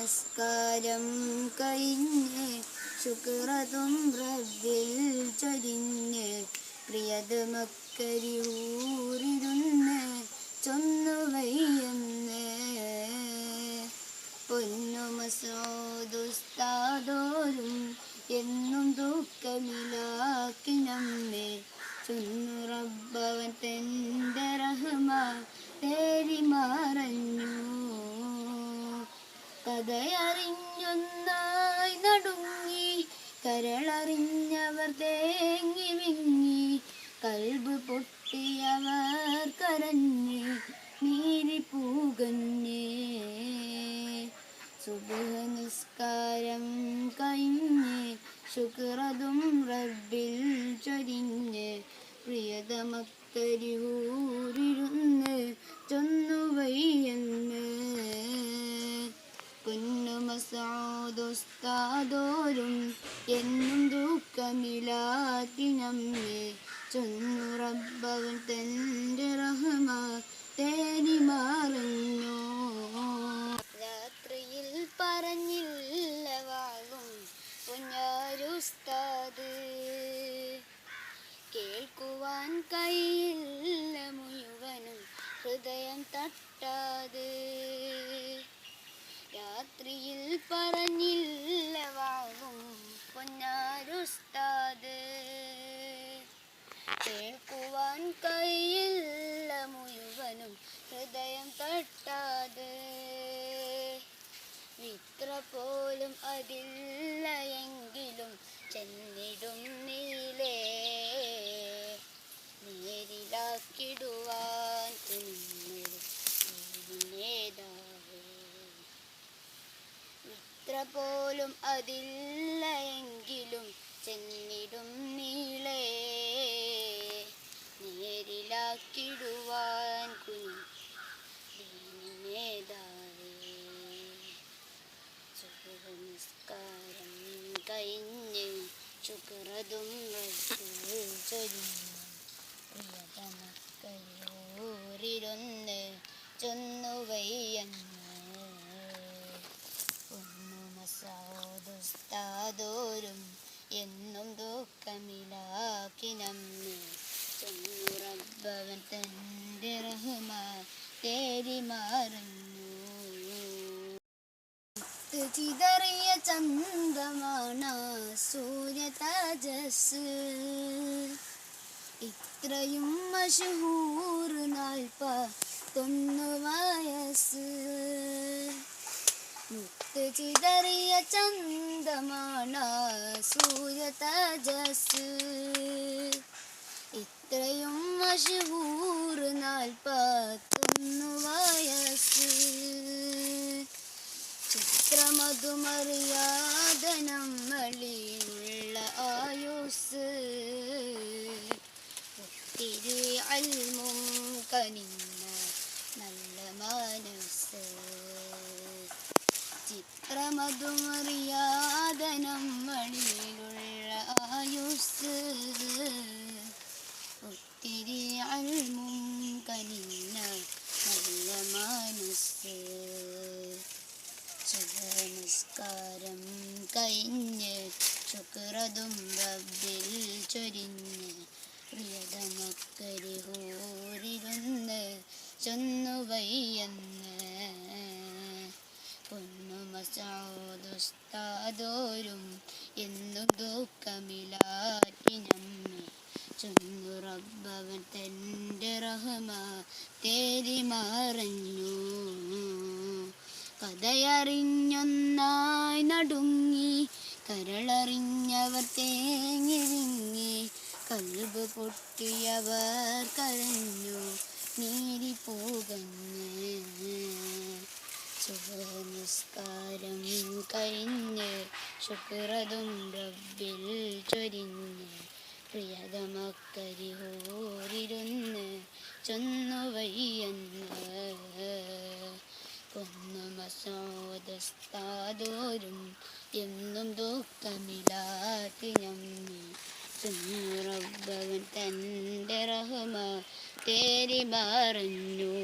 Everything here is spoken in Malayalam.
നമസ്കാരം കഴിഞ്ഞ് ശുക്രതും റബ്ബിൽ ചൊരിഞ്ഞ് പ്രിയതമക്കരിയൂരിരുന്ന് ചൊന്നുവയ്യെന്ന് പൊന്നു മസൂദുസ്താദോരും എന്നും ദുഃഖമിലാക്കി നമ്മെ ചൊന്നു റബ്ബവൻ തൻ്റെ റഹ്മ തേടി മറഞ്ഞു. കഥയറിഞ്ഞൊന്നായി നടുങ്ങി കരളറിഞ്ഞവർ തേങ്ങി വിങ്ങി കൽബ് പൊട്ടിയവർ കരഞ്ഞ് നീരിപ്പൂകഞ്ഞ് സുബ്ഹ് നിസ്കാരം കഴിഞ്ഞ് ശുക്രതും റബ്ബിൽ ചൊരിഞ്ഞ് പ്രിയതമക്കരിയൂരിരുന്ന് ചൊന്നുവയ്യെന്ന് പൊന്നു മസൂദുസ്താദോരും എന്നും ദുഃഖമിലാക്കി നമ്മെ ചൊന്നു റബ്ബവൻ തൻ്റെ റഹ്മ തേടി മറഞ്ഞു. രാത്രിയിൽ പറഞ്ഞില്ല വാഴും പൊന്നാരുസ്താദ്, കേൾക്കുവാൻ കഴിയില്ല മുഴുവനും ഹൃദയം തട്ടാതെ. രാത്രിയിൽ പറഞ്ഞില്ല വാഴും പൊന്നാരുസ്താദ്, കേൾക്കുവാൻ കഴിയില്ല മുഴുവനും ഹൃദയം തട്ടാതെ. ഇത്ര പോലും അതില്ല എങ്കിലും ചെന്നിടും നീലേ നേരിലാക്കിടുവാൻ നേതാവേ. ഇത്ര പോലും അതില്ല എങ്കിലും ചെന്നിടും നീളേ നേരിലാക്കിടുവാൻ നേതാവേ. നമസ്കാരം കഴിഞ്ഞ് ശുക്രതും റബ്ബിൽ ചൊരിഞ്ഞ് പ്രിയതമക്കരിയൂരിരുന്ന് ചൊന്നുവയ്യെന്ന് പൊന്നു മസൂദുസ്താദോരും എന്നും ദുഃഖമിലാക്കി നമ്മെ ചൊന്നു റബ്ബവൻ തൻ്റെ റഹ്മ തേടി മറഞ്ഞു. ചിതറിയ ചന്തമാണ് സൂര്യ തേജസ്, ഇത്രയും മശഹൂർ 41 വയസ്സ്. മുത്ത് ചിതറിയ ചന്തമാണ് സൂര്യ തേജസ്, ഇത്രയും മശഹൂർ 41 വയസ്സ്. ചിത്രമതുമറിയാതെ നമ്മളിലുള്ള ആയുസ്, ഒത്തിരി അൽമും കനിഞ്ഞ നല്ല മനസ്സ്. ചിത്രമതുമറിയാതെ നമ്മളിലുള്ള ആയുസ്, ഒത്തിരി അൽമും കനിഞ്ഞ നല്ല മനസ്സ്. നമസ്കാരം കഴിഞ്ഞ് ശുക്രതും റബ്ബിൽ ചൊരിഞ്ഞ് പ്രിയതമക്കരിയൂരിരുന്ന് ചൊന്നുവയ്യെന്ന് പൊന്നു മസൂദുസ്താദോരും എന്നും ദുഃഖമിലാക്കി നമ്മെ ചൊന്നു റബ്ബവൻ തൻ്റെ റഹ്മ തേടി മറഞ്ഞു. കഥയറിഞ്ഞൊന്നായി നടുങ്ങി കരളറിഞ്ഞവർ തേങ്ങി വിങ്ങി കൽബ് പൊട്ടിയവർ കരഞ്ഞു നീരിപ്പൂകഞ്ഞ് സുബ്ഹ് നിസ്കാരം കഴിഞ്ഞ് ശുക്രതും റബ്ബിൽ ചൊരിഞ്ഞ് പ്രിയതമക്കരിയൂരിരുന്ന് ചൊന്നുവയ്യെന്ന് പൊന്നു മസൂദുസ്താദോരും എന്നും ദുഃഖമിലാക്കി നമ്മെ ചൊന്നു റബ്ബവൻ തൻ്റെ റഹ്മ തേടി മറഞ്ഞു.